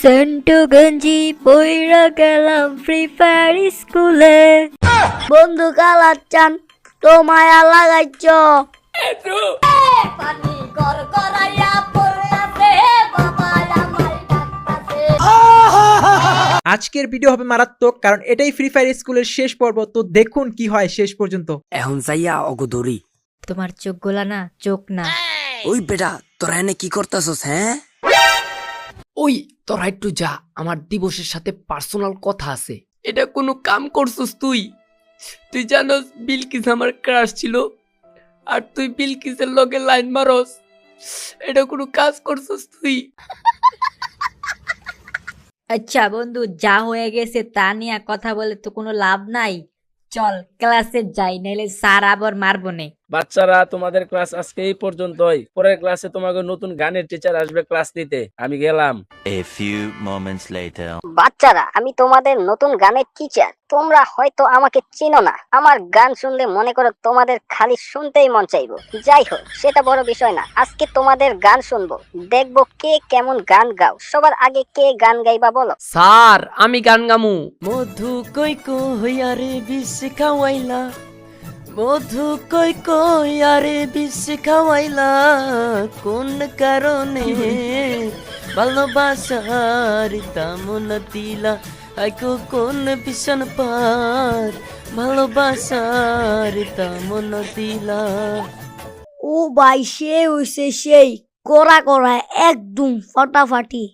সেন্টু গঞ্জি পইরা গেলাম free fire স্কুলে। বন্ধু কালাচ্চান তো মায়া লাগাইছ। পানি কর করাইয়া পড়াতে বাবা আমার ডাকতাছে। আজকের ভিডিও হবে মারাত্মক, কারণ এটাই ফ্রি ফায়ার স্কুলের শেষ পর্ব। তো দেখুন কি হয় শেষ পর্যন্ত। এখন যাইয়া অগদরি। তোমার চোখ গোলা না, চোখ না। ওই বেটা তোরা এনে কি করতেছস? হ্যাঁ ওই তোরা একটু যা, আমার দিবসের সাথে পার্সোনাল কথা আছে। এটা কোনো কাম করছস তুই? তুই জানোস বিলকিস আমার ক্রাশ ছিল, আর তুই বিলকিসের লগে লাইন মারস। এটা কোনো কাজ করছস তুই? আচ্ছা বন্ধু, যা হয়ে গেছে তা নিয়ে কথা বলে তো কোনো লাভ নাই। চল ক্লাসে যাই, নাইলে স্যার আবার মারবো নে। বাচ্চারা, তোমাদের ক্লাস আজকে এই পর্যন্তই। পরের ক্লাসে তোমাকে নতুন গানের টিচার আসবে ক্লাস নিতে। আমি গেলাম। A few moments later. বাচ্চারা, আমি তোমাদের নতুন গানের টিচার। তোমরা হয়তো আমাকে চিনো না। আমার গান শুনলে মনে করো তোমাদের খালি শুনতেই মন চাইবো। যাই হোক, সেটা বড় বিষয় না। আজকে তোমাদের গান শুনবো, দেখবো কে কেমন গান গাও। সবার আগে কে গান গাইবা বলো? স্যার, আমি গান গামু। মধু কই কই আরে বিষ খাওয়াইলা, মধু কই কই আরে বিষ খাওয়াইলা, কোন কারণে ভালোবাসার দামন দিলা, আইকো কোন ভীষণ পার ভালোবাসার দামন দিলা। ও ভাই, সে হইছে সেই কোরা কোরা একদম ফাটাফাটি।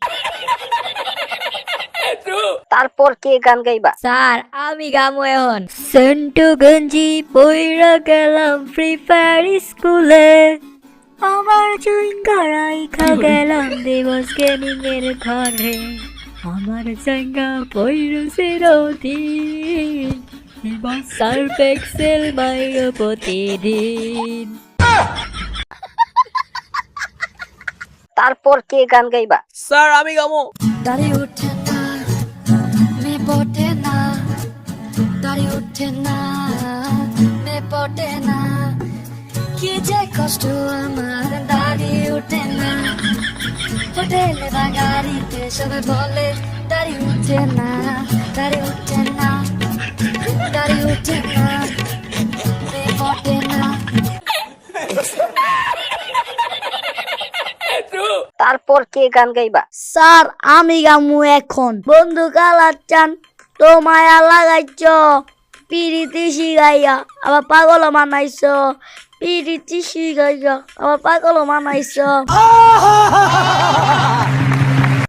তারপর কে গান গাইবা? স্যার, আমি গামো এখন। সেন্টু গঞ্জি পইরা গেলাম ফ্রি ফায়ার স্কুলে, আমার জয়েন করাই খা গেলাম দিবস গেমিং এর ঘরে, আমার জায়গা পইরো চিরদিন, এবার সার্ফ এক্সেল মাইরো প্রতিদিন। তারপর কে গান গাইবা? স্যার, আমি গামো। দাড়ি ওঠে না, মে পটে না, দাড়ি ওঠে না, মে পটে না, কি যে কষ্ট আমার দাড়ি ওঠে না। হোটেলে বা গাড়িতে সবাই বলে দাড়ি ওঠে না, দাড়ি ওঠে না, দাড়ি ওঠে না, মে পটে না। তারপর কে গান গাইবা? স্যার, আমি গামু এখন। বন্ধু কালাচ্চান তো মায়া লাগাইছ, পিরিতি শিখাইয়া আবার পাগল মানাইছ, পিরিতি শিখাইয়া আবার পাগল মানাইছ।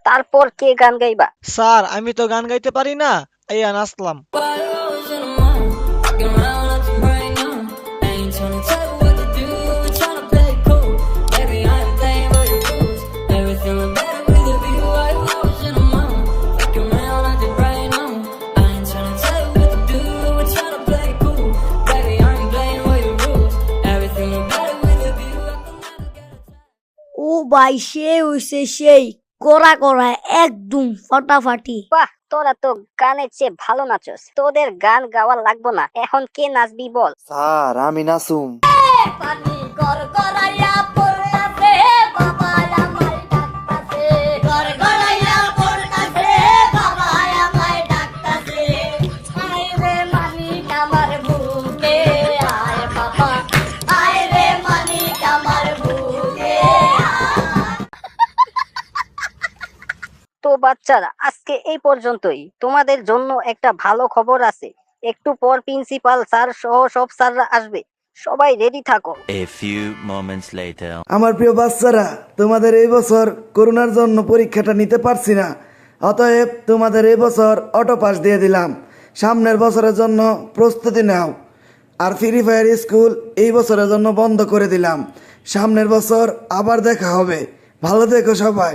তারপর কে গান গাইবা? স্যার, আমি তো গান গাইতে পারি না, এই নাচলাম। ও ভাই, সে হইছে সেই কোরা কোরা একদম ফাটাফাটি। বাহ, তোরা তো গানের চেয়ে ভালো নাচস। তোদের গান গাওয়া লাগবো না, এখন কে নাচবি বল? স্যার, আমি নাচুম। পানি কর করাইয়া পড়াতে বাবা আমার ডাকতাছে, কর করাইয়া পড়াতে বাবা আমার ডাকতাছে। আয় রে মানিক আমার বুকে, আয় বাবা, আয় রে মানিক আমার বুকে। তো বাচ্চারা, আজকে এই পর্যন্তই। তোমাদের জন্য একটা ভালো খবর আছে। একটু পর প্রিন্সিপাল স্যার সহ সব স্যাররা আসবে। সবাই রেডি থাকো। A few moments later. আমার প্রিয় বাচ্চারা, তোমাদের এই বছর করোনার জন্য পরীক্ষাটা নিতে পারছি না, অতএব তোমাদের এই বছর অটো পাস দিয়ে দিলাম। সামনের বছরের জন্য প্রস্তুতি নাও। আর ফ্রি ফায়ার স্কুল এই বছরের জন্য বন্ধ করে দিলাম। সামনের বছর আবার দেখা হবে। ভালো থেকো সবাই।